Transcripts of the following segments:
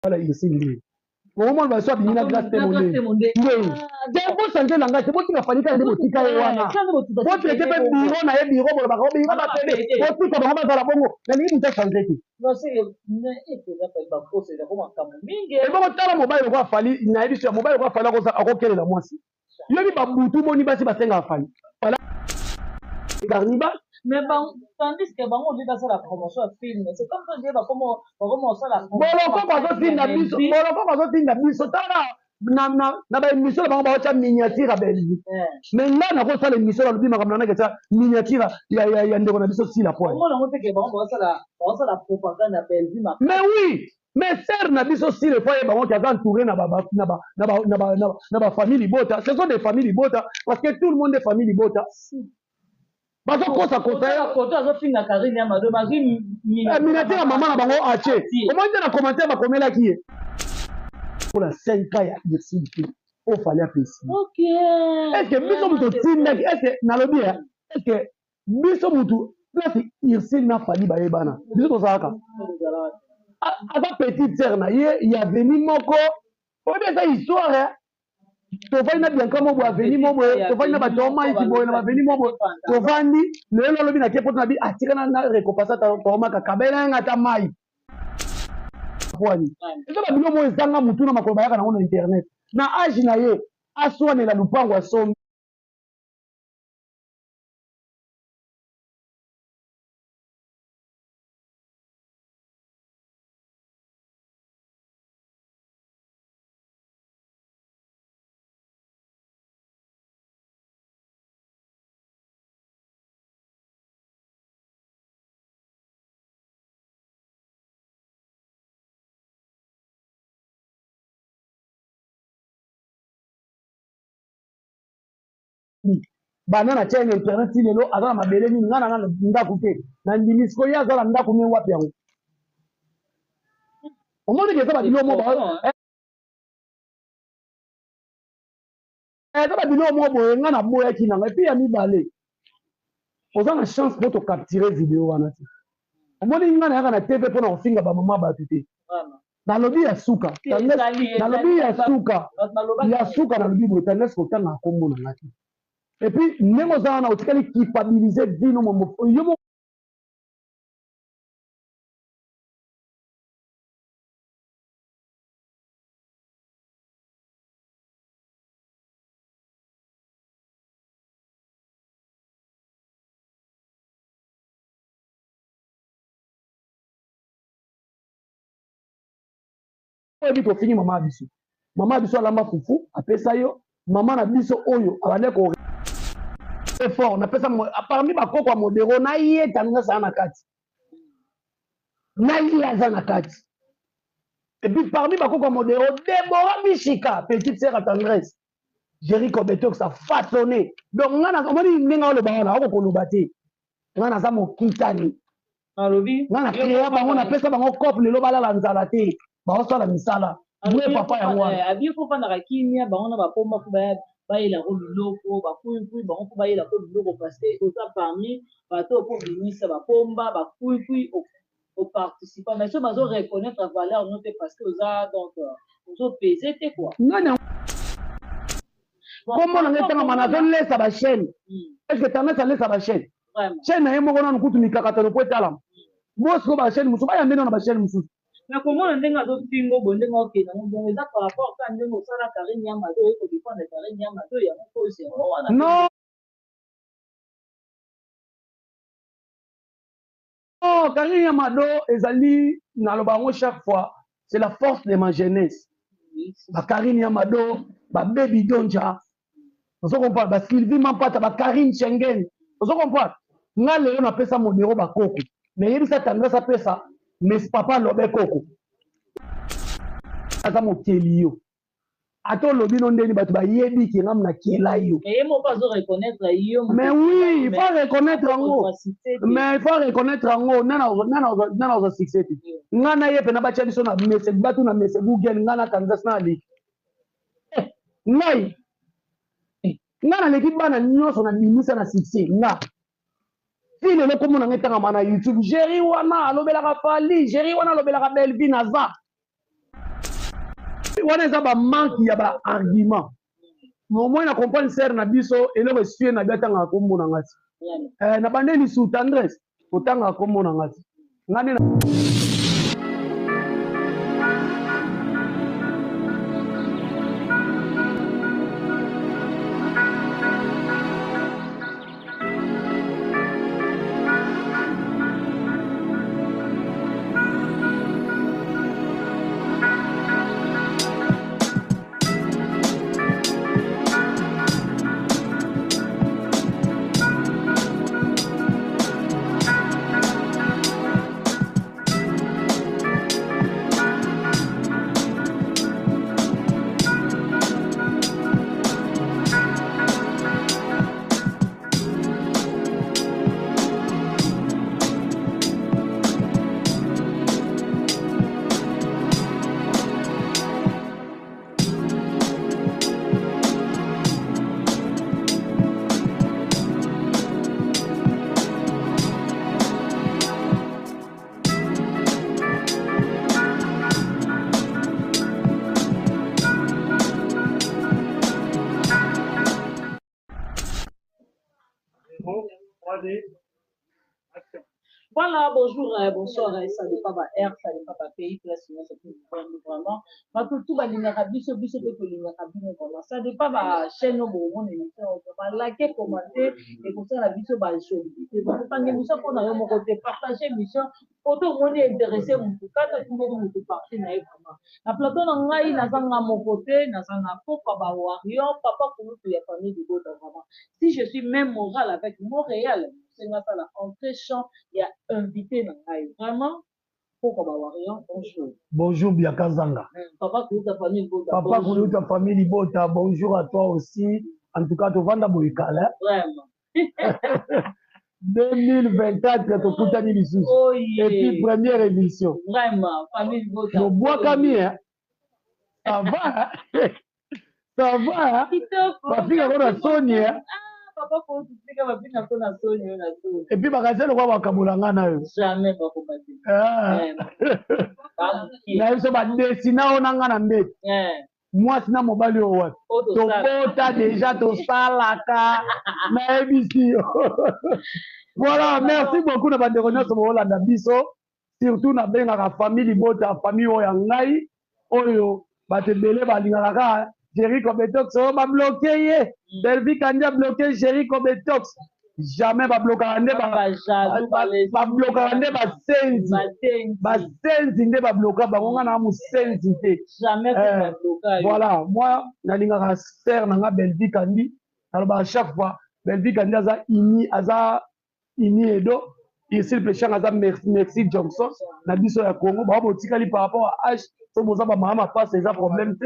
Voilà, il est au moment où on va soit bien grâce témoigner. C'est pour changer langage, c'est pour qu'il a fallu qu'il boutique wana. Pour traiter même bureau na bureau pour ba bureau ba télé. Pour tout comme on va la bongo. Na ni peut changer qui. Non c'est il faut pas ba poser là comme comme mingi. Et bon tala mobile quoi fallu, na yebi sur mobile quoi fallu ko sa akokele na mwasi. Yo bi ba butu boni basi ba senga fallu. Voilà. Carnival. Mais bon, tandis que on dit dans la promotion de film, c'est comme ça dire comment ça la promotion. Boloko bazo tinda biso, boloko bazo tinda biso tala na ba émission ba ba cha miniature belgi. Mais là na ko sala émission la bima kamna na ke cha miniature ya ndeko na biso si la point. Comment on dit que on ça la propagande à belgi ma. Mais oui, mais serre na biso si le foyer ba on qui a entouré na ba famille libota. Ce sont des familles libota parce que tout le monde est famille libota. Parce que ça miniature maman na bango ache. Comment dire na commentaire ba komela qui est pour la 5 ans ya ici il fallait apprécier. OK. Est-ce que biso muto tinda est-ce que na lobi est-ce que biso muto place ici na fali ba yebana. Biso to saka. Ata petite sœur na ye il y a venu moko. On dit ça histoire tovandi na bianca mobo aveni mobo tovandi na batoma iti boye na baveni mobo tovandi lelo lobi na kepo na bi atika na récompense ta toma kakabela ngata mai kwani eza ba bilo mo ezanga mutu na makolo bayaka na internet na age na ye aswanela lupango asombi bana na chaîne internet lelo azala mabele ni ngana ngana ndaku te na ndimisko ya azala ndaku ni wapi yango omoni ke ba bilo mo ba ba bilo mo boye ngana boya kinanga et puis ya mibale ozana chance pour te capturer vidéo wana ti omoni ngana yaka na TV pour na ofinga ba mama ba tuté na lobi ya suka na lobi ya suka na lobi boye tanes ko tanga kombo na ngati. Et puis, nous avons aussi culpabilisé Dino Momo. Maman biso alamba fufu apesa yo maman na biso oyo abande ko fort na pesa parmi ba koko modero na ye tanga sana kati na ye sana kati et puis parmi ba koko modero Deborah Bishika petite sœur à tendresse Jericho Beto ça façonné donc ngana omoni ninga ole ba na ko lubate ngana za mo kitani alobi ngana créer bango na pesa bango couple lo bala la nzala te ba so la misala oui papa ya ngwana abi ko pa na kimia bango na ba pomba ku ba baila ko biloko bakuikui bango mpo baila ko biloko parce que oza parmi bato po bimisa bapomba bakuikui oparticipa mais so bazo reconnaître valeur no te parce que oza donc ozopese te quoi kombo na ngai tanga mana azolesa bachaîne est ce que tendance alesa bachaîne chaîne na ye moko nanu kutu mikakatano po etala bosiko bachaîne mosusu bayambeni na bachaîne mosusu na komona ndenge azotingo boye ndenge okenda bongo eza par rapport ka ndenge osala Karine ya Mado eko dépendre Karine ya Mado yango kosi yango wana non Karine ya Mado ezali naloba yango chaque fois c'est la force de ma jeunesse bakarine ya Mado babebi donja ozo comprendre basylvie mampata bakarine Schengen ozo comprendre nga lelo napesa modero bakoko nayebisa tendance apesa mais papa lobe koko aza mokeli yo ata olobi no ndeni bato bayebi ke ngam na kela yo mais oui il faut reconnaître yango mais il faut reconnaître yango nana oza succès te nga na ye mpe na batya biso na mese batu na mese google nga na tendance na aleki ngai nga naleki bana nyonso na bimisa na succès nga si lelo komona ngai ntangama na youtube géri wana alobelaka fali géri wana alobelaka belvi naza wana eza bamanke ya baargument nomoi na comprendre sere na biso eloko esue na bi atangaka kombo na ngati na bandeli su tendresse otangaka kombo na ngati ngani Voilà, bonjour, bonsoir, ça dépend pas R, ça dépend pas pays, sinon ça peut vraiment. Mais tout va l'inéra, biso peut que l'inéra bien vraiment. Ça dépend pas chaîne au bon émission, on va liker, commenter et comme ça la biso va chaud. Donc tant que émission qu'on a mon côté partager émission, auto monde intéressé mon tout cas tout le monde peut partir na vraiment. La plateau na ngai na zanga mon côté, na zanga papa ba warrior, papa pour nous la famille du Bota vraiment. Si je suis même moral avec Montréal, c'est la entrée champ, il y a invité dans live. Vraiment, pourquoi Warrior, bonjour. Bonjour Biaka Zanga. Papa pour ta famille Bota. Papa pour ta famille Bota, bonjour à toi aussi. En tout cas, tu vas dans Boïkala. Vraiment. 2024, tu as tout année ici. Oh yeah. Et puis première émission. Vraiment, famille Bota. Je bois Camille, hein. Ça va, hein? Ça va, hein? Ma fille a Sonia. Papa pour expliquer ma fille na Sonia na tout. Et puis magasin le roi Kabulanga na yo. Jamais pas combattre. Na yo ba desina onanga na mbet. Moi sina mobali o wat. To bota déjà to salaka na ebisi. Voilà, merci beaucoup na bande renyo so Holanda biso. Surtout na benga ka famille Bota, famille o ya ngai oyo batebele balingaka ka Jericho Betox, on va bloquer. Belvi Kandia bloqué Jericho Betox. Jamais va bloquer un débat. Va bloquer un débat. Senzi va bloquer. On a un senzi. Jamais va bloquer. Voilà. Moi, je suis faire dans Belvi Kandi. Alors, à chaque fois, Belvi Kandi a ini edo. Ici, le péché a merci Johnson. Na biso ya Congo. Bah, on tika li par rapport à H. So, moza ba mama passe ces problèmes.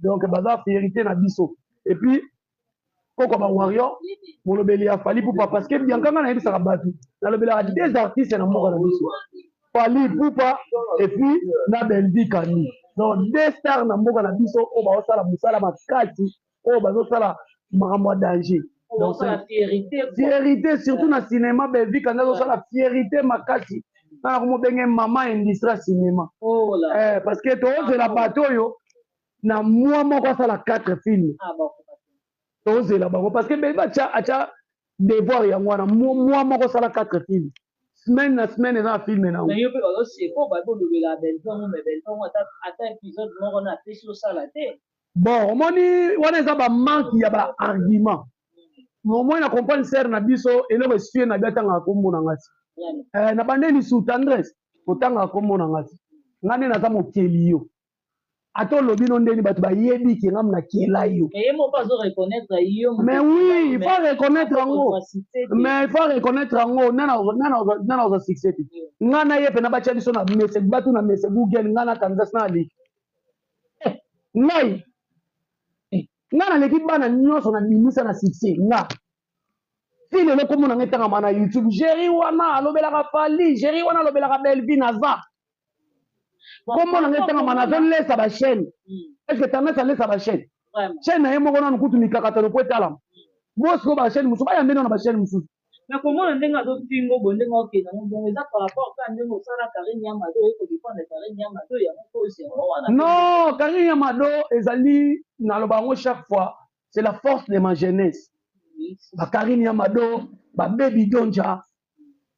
Donc, bazar fierté na biso. Et puis, pourquoi ba warrior, mon lobeli a fallu pour pas parce que bien quand on a eu ça battu. Dans le bel des artistes na moko na biso. Fali Poupa et puis na Belvi Kani. Donc, des stars na moko na biso o ba osala musala makati o ba osala makamwa danger. Donc, c'est la fierté. Fierté surtout na cinéma Belvi Kani osala fierté makati. Na ko mo benge maman industrie cinéma. Oh là. Parce que to c'est la bateau yo. Na moi moko ça la 4 films. Ah bon. Tozé là bango parce que ben acha devoir ya moi moi moko ça la 4 films. Semaine na semaine na film na. Mais yo pe ba c'est ko ba bo de la belle temps mais belle temps ata épisode moko na fait sur ça la tête. Bon, moni wana za ba manque ya ba argument. Moi na comprendre sere na biso eloko esue na biatanga kombo na ngati. Na bandeli su tendresse otanga kombo na ngati. Ngani na za mokeli yo. Ato lobi non ndeni batu ba yebi ki ngam na kiela yo. Mais mo pas reconnaître yo. Mais oui, il faut reconnaître ngo. Mais il faut reconnaître ngo nana oza succès. Ngana yepe na bacha biso na message batu na message Google ngana Kansas na ali. Ngai. Ngana l'équipe bana nyonso na minisa na succès nga. Si le loko mona ngetanga mana YouTube, Jerry wana alobela ka Fali, Jerry wana alobela ka Belvi naza. Comment on a managé laisse sa chaîne? Est-ce que tu as laissé sa chaîne? Chaîne na yemo kona nukutu mikakata no kwetala. Boss ko ba chaîne musu ba yambe na ba chaîne musu. Mais comment on a d'autres films au bon démo qui n'ont pas par rapport à nous, ça la Karine Yamado, il faut défendre Karine Yamado, il y a un peu aussi. Non, Karine Yamado, Ezali, Nalobango chaque fois, c'est la force de ma jeunesse. Karine Yamado, Baby Donja,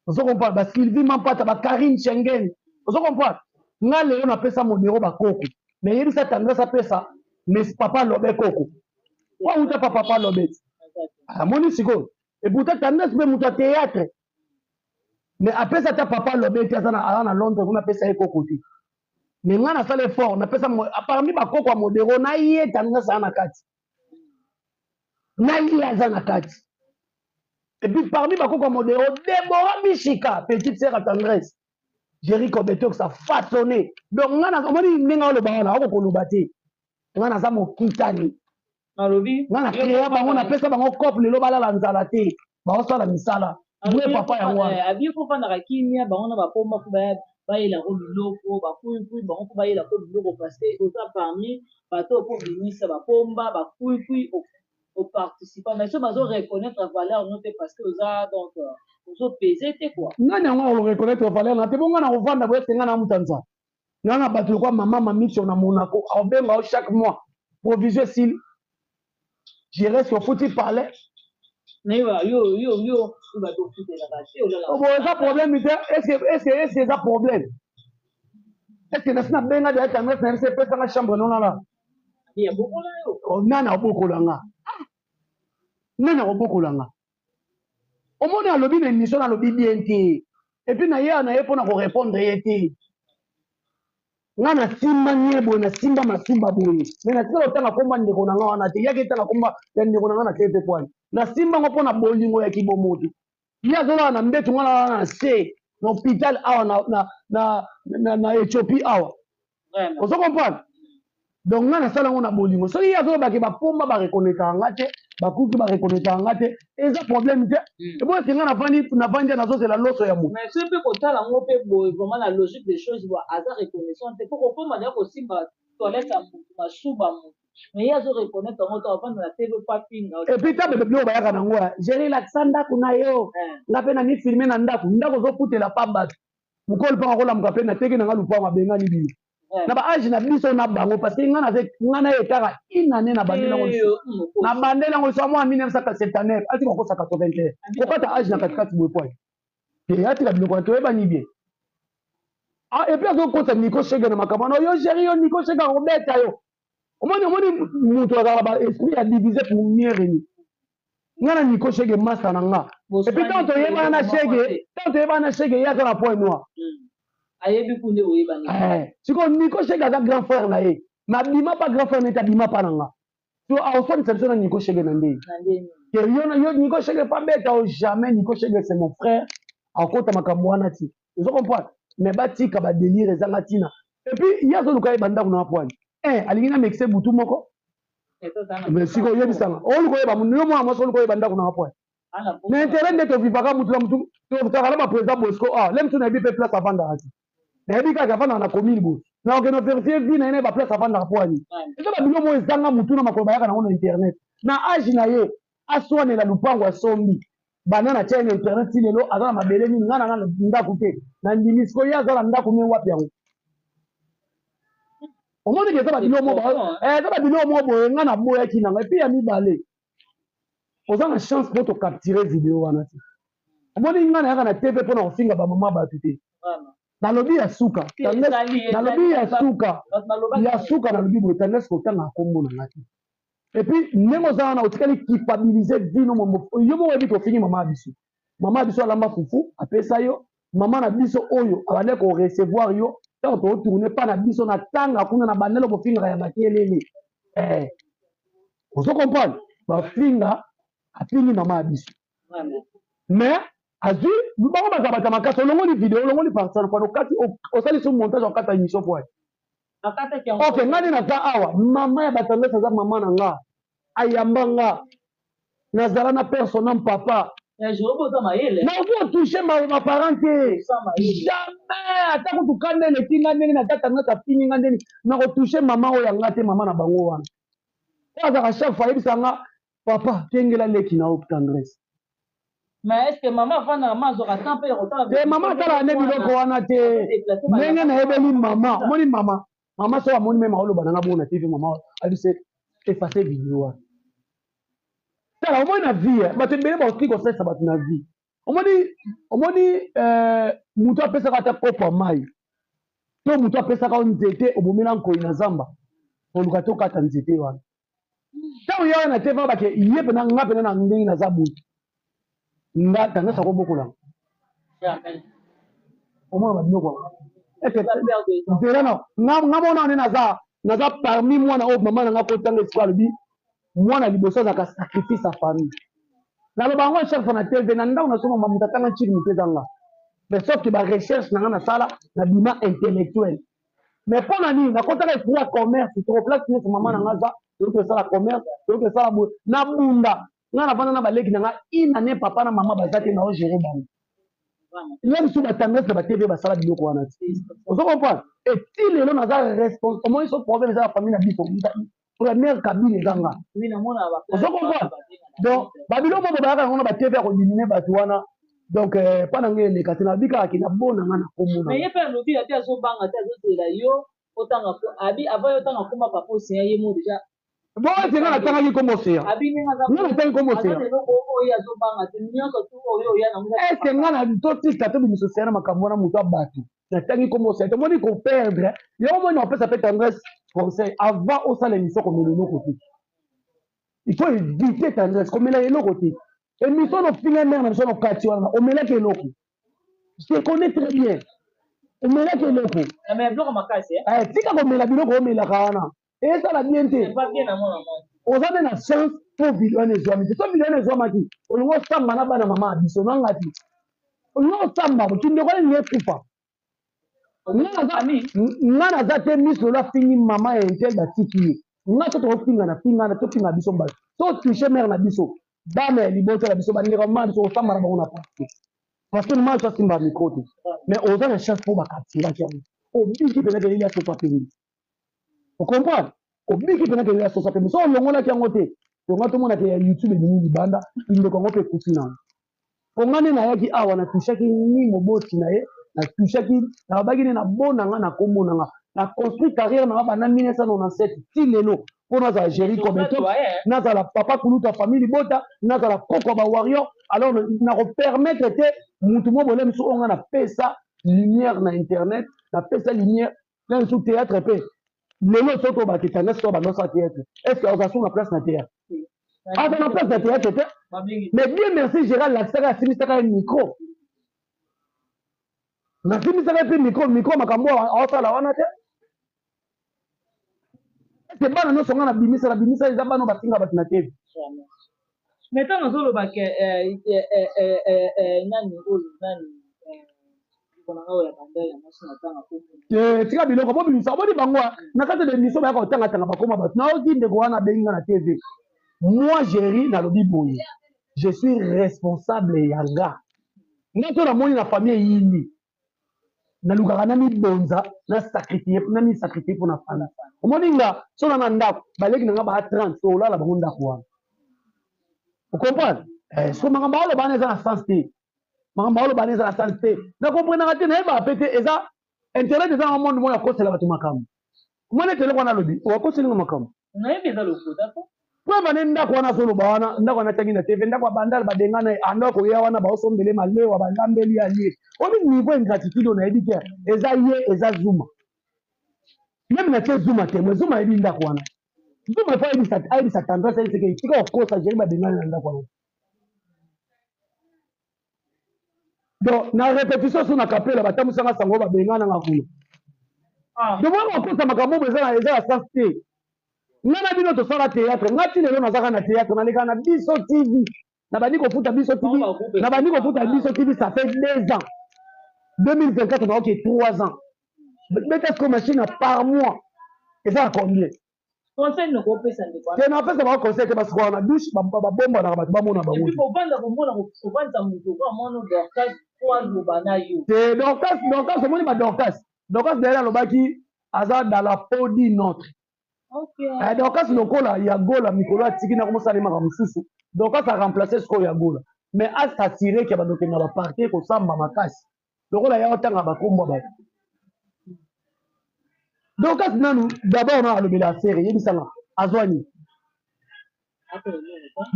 vous comprenez, parce qu'il vit même pas, Karine Schengen, vous comprenez. Nga leo na pesa modero bakoko mais yebi sa tendance a pesa mais papa lobe koko wa uta papa lobe amoni siko et pourtant tendance be muta théâtre mais apesa ta papa lobe tia sana na Londres kuna pesa ekoko ti mais nga na sala fort na pesa parmi bakoko modero na ye tendance ana kati na ye azana kati et puis parmi bakoko modero Deborah Mishika petite sœur à tendresse Jericho Beto ça façonné donc ngana omoni ninga le bana ako kolubati ngana za mokitani malobi ngana créer bango na pesa bango couple lo bala la nzala te ba osala misala we papa ya ngwana abi ko fana ka kimia bango na ba pomba ku ba ila ko biloko ba kuyi bango ba ila ko biloko parce que oza parmi bato ko binisa ba pomba ba kuyi au participant mais ça bazo reconnaître la valeur non parce que oza donc ozo peser te quoi nani ngo reconnaître valeur na te bonga na ovanda bo tenga na mutanza ngana bato kwa mama mission na Monaco obenga chaque mois provision s'il je reste au foutu parler mais yo ba to foutu la base oh bon ça problème est-ce que ça problème est-ce que na benga de ta messe na se pesa na chambre non là il y a beaucoup là yo nana obokolanga nana obokolanga omona alobi na émission alobi bien te et puis na ye pona ko répondre ye te ngana simba nyebo na simba masumba boye mais na tsela otanga komba ndeko na nga wana te yake tanga komba ya ndeko na nga na tete kwani na simba ngo pona bolingo ya kibomoto ya zola na mbetu ngana na se na hôpital awa na Ethiopie awa ozo comprendre donc ngana sala ngo na bolingo so ya zola baki bapomba ba reconnaître nga te bakuki ba reconnaître nga te eza problème te et bon c'est ngana vandi na zo c'est la loso ya mo mais ce peut kotala ngo pe boy vraiment la logique des choses va hasard reconnaissance pour ko poma ya ko simba toilette ya masuba mo mais ya zo reconnaître ngo to avant na TV paping et puis ta bebe bilo ba yaka nango gérer l'accent kuna yo nga pe na ni filmer na ndako zo putela pamba mukol pa ko la mkape na teke na nga lupa mabenga ni bino na ba age na biso na bango parce que ngana etaka inane na bandela ngo na bandela ngo so mo 1979 ati ko 81 ko kata age na katikati boy point et ati la biloko to eba ni bien ah et puis azo ko sa Nico Chege na makamano yo gérer yo Nico Chege ko beta yo omoni muto azala ba esprit a diviser pour mieux régner ngana Nico Chege master na nga et puis tant to yeba na Chege ya na point noir ayebi kunde oyeba siko Nico Chege aza grand frère na ye ma bima pas grand frère neta bima pa nanga so a osoni solution na Nico Chege na ndé que yo Nico Chege pas bête jamais Nico Chege c'est mon frère akota makambo wana ti vous comprenez mais batika ba délire ezanga tina et puis ya zo luka banda kuna point alingi na mixe butu moko mais siko yebisanga oluko yeba munyo mwa mwa oluko yeba banda kuna point mais intérêt ndeto vivaka mutu na mutu to takala ba président Bosco lem tu na bi pe place avanda ati na bi ka avanda na commune bo na okeno vérifier vie na ene ba place avanda poani eza ba biloko mo ezanga mutu na makolo bayaka na internet na age na ye aswane la lupango asombi bana na chaîne internet lelo azala mabele ni ngana ndako te na ndimi siko ya azala ndako me wapi yango omoni ke eza ba biloko mo boye ngana boya kinanga et puis ya mibale oza na chance pour to capturer vidéo wana te omoni ngana yaka na TV pona kofinga ba mama batu te nalobi ya suka nalobi ya suka nalobi boye tendance kotanga kombo na ngati et puis ndenge oza wana otikali culpabiliser vino yo moko yebi tofingi mama biso alamba fufu apesa yo mama na biso oyo abande ko recevoir yo tant to tourner pa na biso na tanga kuna na bandelo bofinga ya makelele ozo comprendre bafinga apingi mama biso mais azui bango bazabata makasi olongoli video olongoli parcelle kwa okati osali so montage okata émission kwa ok ngani naza awa mama ya batandesi aza mama na nga ayamba nga nazala na personnel papa nakozotouche maparent te jamais ata kotuka ndenge etinga ndenge natatangaka apini nga ndenge nakotouche mama oyo yanga te mama na bango wana oyo azaka chaque fois ayebisanga papa tengela leki na o tendresse Mais est-ce que maman va na maman aura tant pe autant te mama atala ne biloko wana te ndenge nayebeli mama omoni mama so amoni me maoloba nanga bongo na tv mama alise efase video wana tala omoni na vie bato ebele bakoki kosalisa bato na vie omoni moto apesaka ata kopo ya mai to moto apesaka nzete obomela nkoi na zamba oluka tokata nzete wana ntango yawe na te vaka bake ye pena nga pena na ndenge naza butu nga tandasa kobokolanga omona babiloko nzela nga mona wane naza parmi mwana oyo mama nanga kotanga esiko alobi mwana liboso azalaka sacrifice ya famille naloba yango chaque fois na tv na ndako nasomama moto atanga ntiki moto ezanga mais sauf que barecherche nanga nasala na bima intellectuel mais mpo na nini nakotaka esprit ya commerce toko place nyonso mama nanga aza toyoki esala commerce toyoki esala boye na bunda nga navanda na baleki nanga inane papa na mama baza te nao gere bango ye mosusu batendresse na batv basala biloko wana te ozo comprendre eti lelo naza responsable omoni so problème eza ya famille na biso première cabine ezanga ozo comprendre donc babiloko moko bayaka yango na batv ya kodimine bato wana donc mpa na ngai eleka te nabikaka na bonanga na komona mais ye mpe alobi ate azobanga te azozela yo otanga abi avant yo otanga komba papa oseya ye mo déjà bon ete nga natangaki komosea nga natangi komosea ete nga na totika to bimiso sea na makambo wana moto abato natangi komosea tomoni koperdre yango moni opesa mpe tendresse conseil avant osala émission komela eloko te il faut éviter tendresse komela eloko te émission nofinga mare na biso nokati wana omelaki eloko je connais très bien omelaki eloko tika komela biloko omelaka wana ezala bien te oza mpe na chance mpo video wana ezwami te so video wana ezwamaki olingo osamba na bana mama ya biso nanga ti olingo osamba kindeko nini ekufa nga naza te miso lelo afingi mama ya intel batiki ye nga so tokofingana fingana tofinga biso mbala so touche mare na biso bana ya libota na biso bandeko mama biso osamba na bango na pake parce que mama so asimba micro te mais oza na chance mpo bakatiraki yango obiki penaka eli asoso apengi ocomprendre obiki penaka eli asoso apengi so olongolaki yango te tonga tomonaka ya youtube ebimi libanda indeko yango mpe ekufi na ponga nde nayaki awa natushaki ni moboti na ye natushaki nabaki nde nabonanga na komonanga na construit carrière nanga banda 1997 ti lelo mpo nazala géri kobeto nazala papa kuluta famille libota nazala koko ba warrior alors nakopermettre te mutu mo bole misu onga napesa lumière na internet napesa lumière na misu théâtre mpe lelo so tobaki tendance to bandosa théâtre est ce que ozasu na place na théâtre aza na place na théâtre te mais bien merci gérald lakisaka asimisaka ye micro nasimisaka mpe micro makambo aosala wana te ete bana nyonso nga nabimisa eza bana batinga bato na tv mais ntango azolobake nani oyo nani tika biloko bobimisa oboni bango na kati ya émission bayaka kotangatanga bakoma bato naoki ndeko wana abenginga na tv moi géri nalobi boye je suis responsable ya nga nga to namoni na famille eyini nalukaka namibonza namisakrifie mpo na famille omoni nga so na na ndako baleki nanga baa 30 so olala bango ndako wana ocomprendre so makambo aoloba wana eza na sens te makambo aoloba wana eza na sens te nakomprenaka te nayebaka pe te eza internet eza na monde moyo akosela bato makambo omoni ete eloko wana alobi owakoselinga makambo nayebi eza lokuta po bane ndako wana azoloba wana ndako wana atangi na tv ndako ya bandala badengana andako koya wana baosombele malewa balambeli alie obi niveau ingratitude onayebi te eza ye eza zuma meme na te zuma te mwe zuma ayebi ndako wana zuma efo ayebisa tendresse ayebiseke tika okosa jeri badengana na ndako wana donc na répétition so na kapela batambusanga sango babengananga kuna donc wana bakosa makambo oyo eza na sens te nga na bino tosala théâtre nga ti lelo nazaka na théâtre naleka na biso tv na bandi kofuta biso tv na bandi kofuta biso tv ça fait 2 ans 2024 naoki 3 ans betesco machine par mois eza ya combien conseil nokopesa ndeko te napesa bango conseil te basikola na douche babombanaka bato bamona bango te dorcas omoni badorcas dayela alobaki aza dans la peau d'une autre dorcas lokola ya gola mikolo atiki na komosalemaka mosusu dorcas aremplace sikoyo ya gola mais asasire ke bandoke na baparti kosamba makasi lokola ya otanga bakombo bato donc kasi nanu d'abord na alobela affaire yebisanga azwani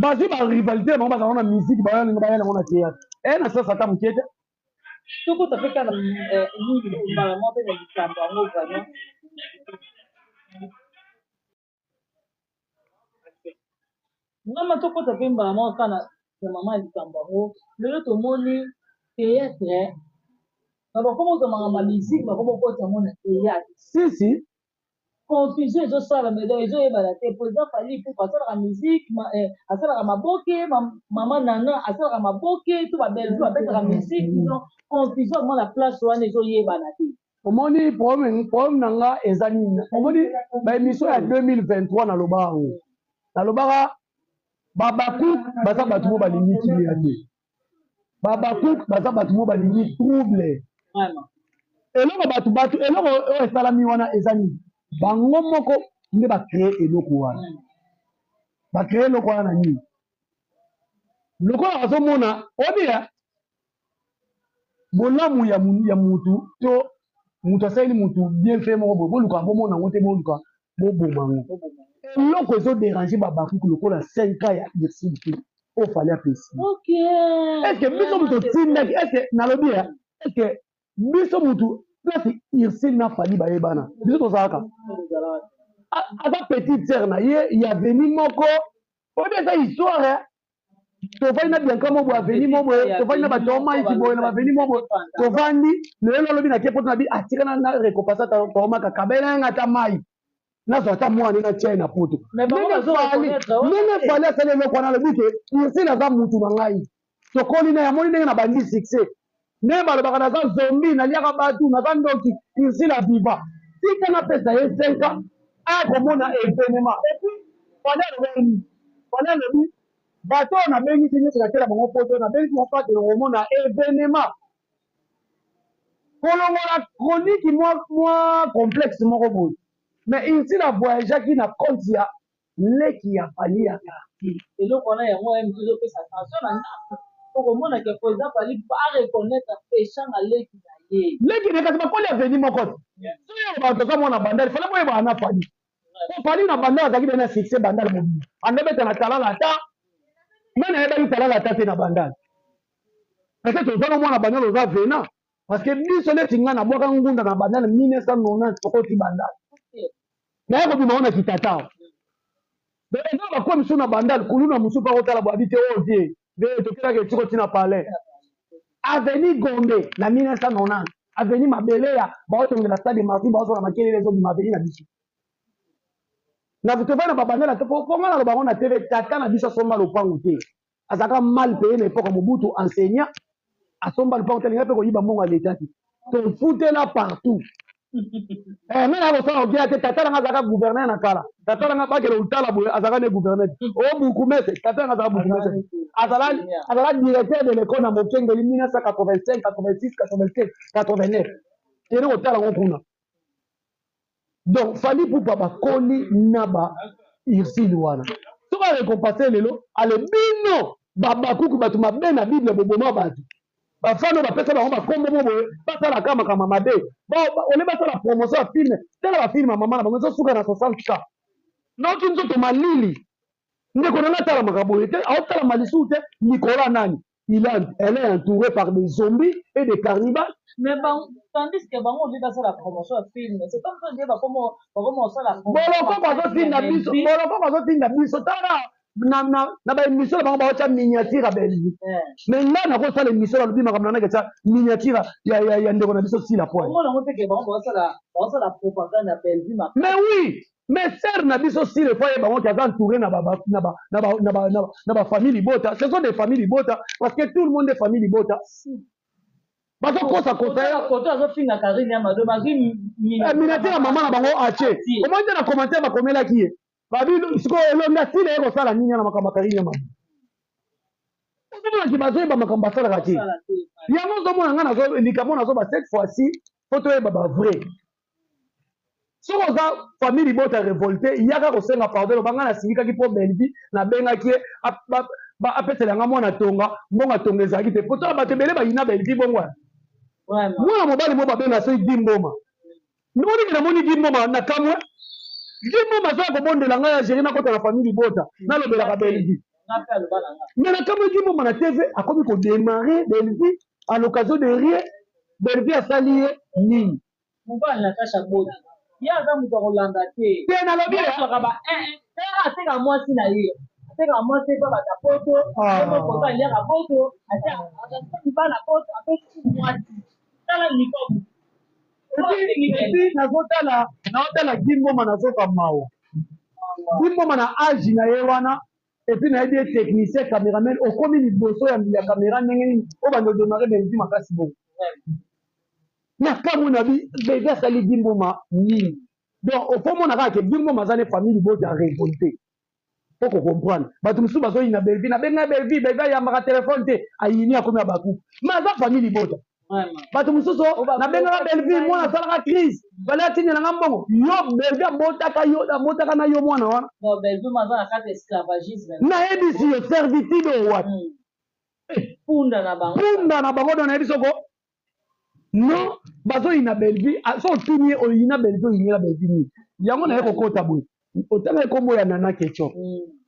bazwi barivalité bango bazala na musique bayalinga bayalango na théâtre na sasa ata moke te tokota mpe kaka mingi mbala moko mpe na likambo yango vraiment ngama tokota mpe mbala moko kaka na mama ya likambo yango lelo tomoni théâtre na bakoma ozamaka bamisike bakoma okota yango na théâtre si confusion ezosala medo ezoyebana te président fali pupa asalaka musique asalaka maboke mama nana asalaka maboke to babelvi babetaka musique donc confusion yango na place wana ezoyebana te omoni problème na nga eza nini omoni baémission ya 2023 nalobaka babakuk baza bato mo balingi kimia te babakuk baza bato mo balingi trouble eloko oyo esalami wana eza nini bango moko nde bacrée eloko wana bacrée eloko wana na nini lokola bazomona odia bolamu ya mutu to mutu asaleli mutu bien fait moko boye boluka bomona yango te boluka boboma yango eloko ezoderange babakuku lokola 5 ans ya irsilpe oyo fali apesi estce biso mutu otindaki estce nalobi ya estce biso mutu place irsil na fali bayebana biso tozalaka aza petite sœur na ye ya veni moko oyo eza histoire tovandi na bianka mo boye aveni mo boye tovandi na bato omaiki boye na baveni mo boye tovandi lelo alobi na ke poto na bi atikana na rekopasa tomaka kabelanga ata mai nazwa ata mwana na tie na poto ndenge fali asali eloko wana alobi ke irsil aza mutu na ngai tokoli na yamoni ndenge na bandi succès nde balobaka naza zombi naliaka batu naza ndoki irsila viva tika napesa ye 5 ans akomona événement epuis fali alobi bato oyo nabengisi nyonso nakela bango poto nabengisi bango pate komona événement kolongola chronique mwa complexe moko boye mais irsila voyageaki na compte ya leki ya fali ya quartier eloko wana yango ezopesa tension na ndako okomona ke président fali areconnaître péchant na leki na ye leki ne kasi bakoli aveni moko te soyo bato toza mwana bandali fala boyebaka na fali fali na bandali azalaki bena succès bandali mobili andebeta na talala ata me nayebaki talala ata te na bandali peut-être ozana mwana bandali oza vena parce que biso neti nga nabwaka ngunda na bandali 1990 tokoti bandali naye kobima ngo na kitata eza bakomi misu na bandali kuluna mosu mpa kotala boabi te oyo vie nde tokelaka etiko ntina palais aveni gombe na 1990 aveni mabeleya baotongela stade martin baosola makelele ezobima aveni na biso na tovai na babandela te ponga na lobango na tv tata na biso asomba lopango te azalaka mal peye na epoka mobutu enseignant asomba lopango te alinga mpe koyiba mbongo ya leta te tofutela partout me na kosala okia te tata nanga azalaka gouverneur na kala tata nanga bakele otala boye azalaka ne gouverneur o bukumese tata nanga azalaka bukumese azalaka directeur de l'école na mokengeli 1985 86 87 89 ene kotala ngo kuna donc fali pupa bakoli na ba irsili wana soki arekompase lelo ale bino babakuku bato mabe na bible boboma bato bafano bapesa bango bakombo mo boye basalaka makambo mabe ole basala promotion ya filme tala bafilme ya mama na bango ezosuka na 60 ans noki nzoto malili ndeko nanga atalamaka boye te aotalama lisusu te nicolas nani elle est entourée par des zombies et des cannibales. Mais tandis que bango on dit ça la promotion de film, c'est comme ça dire comment ça la promotion. Boloko bazotinda biso tala na ba émission bango baocha miniature ya Belgique. Mais nga na ko sala émission lobi makamna na ketsa miniature ya ndeko na biso si la point. Comment on fait que bango ça la propagande à Belgique. Mais oui, mais sœur na biso si le foyer bango qui a entouré na ba famille libota, ce sont des familles libota parce que tout le monde est famille libota. Parce que ça conseille quand on a fini la carrière ya mado bazui miniature maman na bango ache. Comment tu na commenter ba komela ki e? Babi siko elonga si le ko sala nini na makamba carrière mado. Ozo na ki bazoi ba makamba sala kati. Yango zo mona ngana zo likamo na zo ba cette fois-ci photo e ba vrai. Si on a famille libota révolté, il y a qu'à senga pardon, banga na singika ki po Belgique na benga ki ba apeselanga mwana tonga mbongo atonga ezalaki te poto bato ebele bayina belvi bongo mwana mobali mo babenga so dimboma ndimoni namoni dimboma na kamwe dimboma azoya kobondela ngai ya géri nakota na famille libota nalobelaka belvi mais na kamwe dimboma na tv akomi kodémarrer belvi à l'occasion de rien belvi asali ye nini mobali natasha bota ye aza moto akolanda te te nalobi ateka mwasi na ye ateka mwasi epa bata poto moko aliaka poto ateki bana poto apesi mwasi tala likomo epi nazotala dimboma nazoka mawa dimboma na age na ye wana epi nayebi ye technicien cameraman okomi liboso ya kamera ndenge nini oyo bandodemare belvi makasi bongo na kamwe na belvi asali dimboma nini donc ofomona kaka ke dimboma aza ne famille libota ya révolté po kocomprendre bato mosusu bazoyina belvi nabenga belvi ayambaka telefone te ayini akomi ya bakuku ma aza famille libota bato mosusu nabengaka belvi mwana asalaka crise bale atindelanga mbongo yo belvi abotaka na yo mwana wana nayebisi yo servitude owati punda na bango do nayebi soko non bazoyina belvi so otuni ye oyina belvi oyinela belvi nini yango naye kokota boye otanga ekombo ya nana ketchup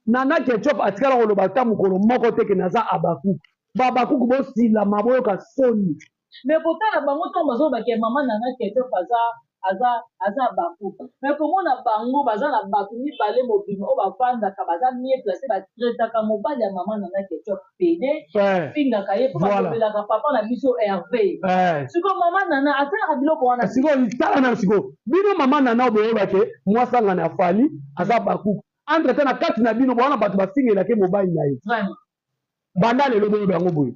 nana ketchup atikala koloba ata mokolo moko teke naza abakuku babakuku bosilama boyoka soni mais kotala bango ntango bazolobaki mama nana ketchup aza bakuku mais komona bango baza na bato mibale mobima oyo bafandaka baza mie place batretaka mobali ya mama nana ketchup pede fingaka ye mpo balobelaka papa na biso herve sikoyo mama nana asalaka biloko wana sikoyo tala na sikoyo bino mama nana oboyebake mwasangana afali aza bakuku entre te na kati na bino bawana bato bafingelake mobali na ye banda lelo boyoba yango boye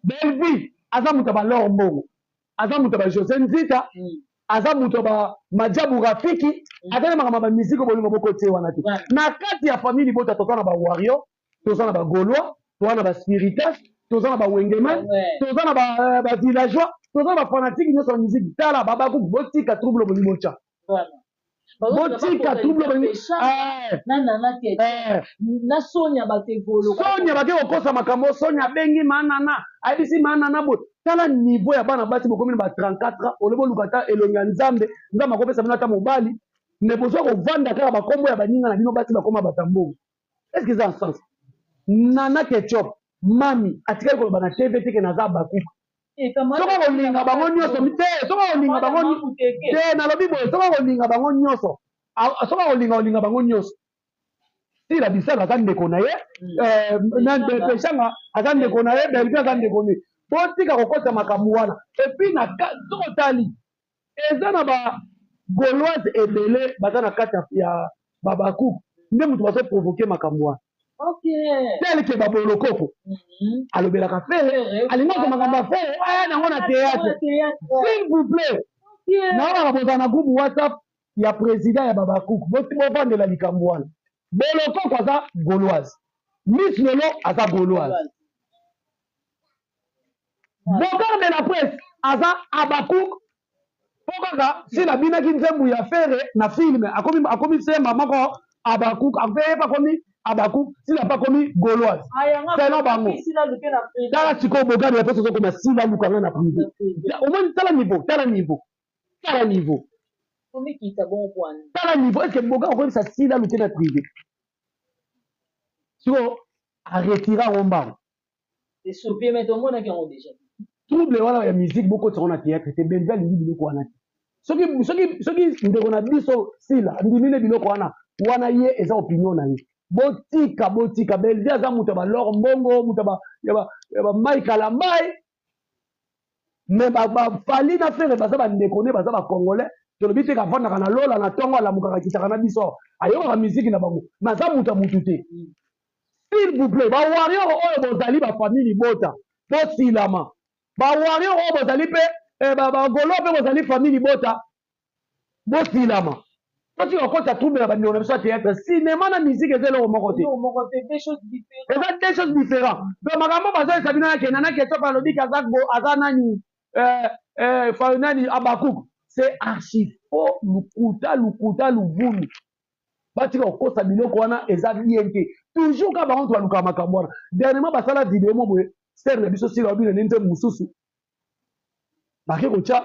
belvi aza moto ya balor mbongo aza moto ya bajose nzita aza moto ba majabu rafiki atene makambo ba musique bolingo boko tie wana te na kati ya famille bota toza na ba warrior toza na ba gaulois toza na ba spiritas toza na ba wengeman toza na ba villageois toza na ba fanatique nyonso ya musique tala babaku botika trouble bolingo cha botika trouble bolingo na sonya bategolo sonya bake kokosa makambo sonya bengi manana ayebisi manana boye tala niveau ya bana basi bokomi ba 34 olebo lukata elonga nzambe nzambe akopesa bino ata mobali ne bozwa kovanda kaka bakombo ya baninga na bino basi bakoma batambo est-ce que ça a sens nana ketchup mami atikali koloba na tv teke naza bakuku soko kolinga bango nyonso te soko kolinga bango te nalobi boye soko kolinga bango nyonso soko kolinga bango nyonso sila bisala aza ndeko na ye peshanga aza ndeko na ye belvi aza ndeko na ye botika kokota makambo wana epuis na soko tali eza na bagauloise ebele baza na kati ya babakuku nde moto bazoprovoke makambo wana tel ke babolokoko alobelaka fere alingaka makambo ya fere aya nango na théâtre s'il vous plaît naonaka bozala na groupe whatsapp ya président ya babakuku bovandela likambo wana bolokoko aza gauloise miss lelo aza gauloise bokar de la presse aza abakuku po kaka si nabinaki nzembo ya fere na filme akomi semba moko abakuku afeye pa komi abakuku sila pa komi gauloise teno bango tala sikoyo bokar de la presse ozokoma sila lukanga na privé omoni tala niveau tala niveau est ce que bokar okomisa sila luke na privé sikoyo aretira yango mbango trouble wana ya musique bokotisaka na théâtre te belvi alingi biloko wana te soki ndeko na biso sila ndimine biloko wana ye eza opinion na ye botika belvi aza moto ya balor mbongo moto ya bamai kalambai me bafali na fere baza bandeko ne baza bacongolais tolobi te kavandaka na lola na ntongo alamukaka kitaka na biso ayokaka musiki na bango naza moto ya mutu te s'il vous plaît bawario oyo bozali bafamille libota bosilama bawario oyo bozali mpe bagolo mpe bozali famille libota bosilama soki okota trouble na bandeko na biso ya théâtre cinéma na musique eza eloko moko te eza deux choses différent donc makambo bazoyesa bino nakenda naketoko alobiki aza nani nani abakuku c'est archi faux lukuta luvulu batika kokosa biloko wana eza bien te toujours ka bango twaluka makambo wana dernièrement basala video mo boye ser na biso sila wabina nente mususu bake kotia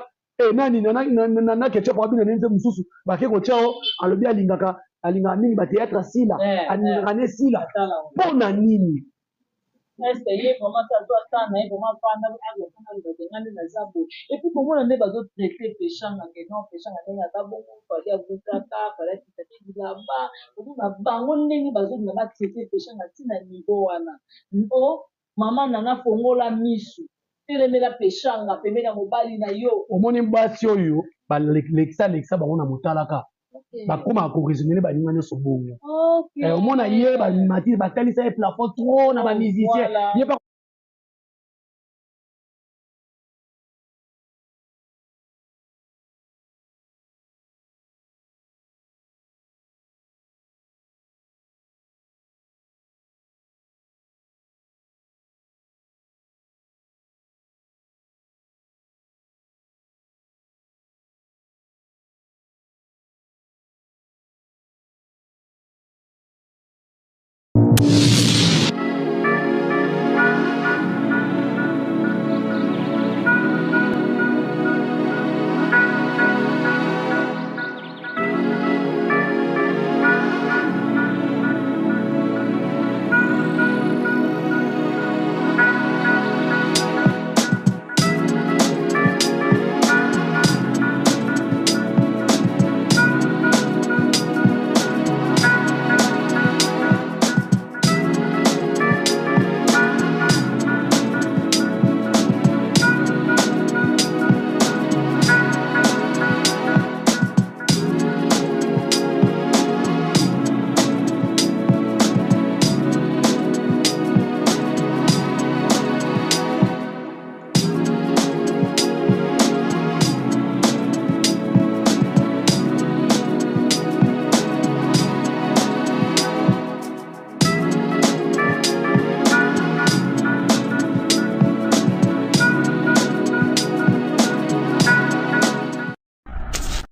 nani na ketchup wabina nente mususu bake kotia alobi alingaka mingi ba théâtre sila alingaka ne sila mpona nini est-ce que ye vraiment ça doit ça na vraiment pas na agofana ngani na zabo et puis comment on est bazo traiter péchanga que non péchanga ndenge ata bongo fali abukaka fali kitaki bilamba beaucoup na bango ndenge bazo na ba traiter péchanga tina niveau wana o mama nana fongola misu telemela péchanga pembeni ya mobali na yo omoni basi oyo balekisa bango na motalaka bakoma koresumene baninga nyonso bongo omona ye bamati batalisa ye plafond trop na bamusicien